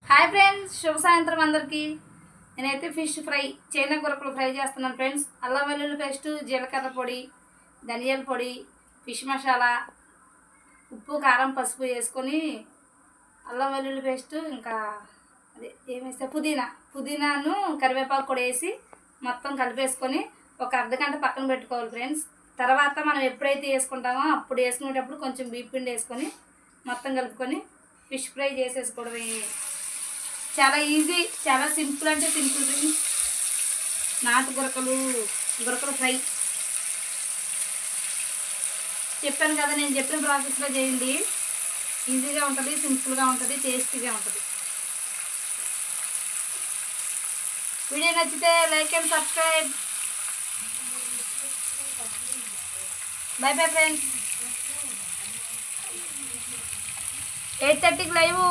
Hi friends, శుభ సాయంత్రం అందరికీ. నేనైతే ఫిష్ ఫ్రై, చైనా గురకలు ఫ్రై చేస్తున్నాను ఫ్రెండ్స్. అల్లం వెల్లుల్లి పేస్టు, జీలకర్ర పొడి, ధనియాల పొడి, ఫిష్ మసాలా, ఉప్పు కారం పసుపు వేసుకొని అల్లం వెల్లుల్లి పేస్టు ఇంకా అదే ఏమేస్తే పుదీనాను కరివేపాకు కూడా వేసి మొత్తం కలిపేసుకొని ఒక అర్ధగంట పక్కన పెట్టుకోవాలి ఫ్రెండ్స్. తర్వాత మనం ఎప్పుడైతే వేసుకుంటామో అప్పుడు వేసుకునేటప్పుడు కొంచెం బియ్యం పిండి వేసుకొని మొత్తం కలుపుకొని ఫిష్ ఫ్రై చేసేసుకోవడమే. చాలా ఈజీ, చాలా సింపుల్ అంటే సింపుల్ ఫ్రెండ్స్. నాటు గురకలు ఫ్రై చెప్పాను కదా, నేను చెప్పిన ప్రాసెస్లో చేయండి. ఈజీగా ఉంటుంది, సింపుల్గా ఉంటుంది, టేస్టీగా ఉంటుంది. వీడియో నచ్చితే like and subscribe. Bye bye friends. 8:30కి లైవ్.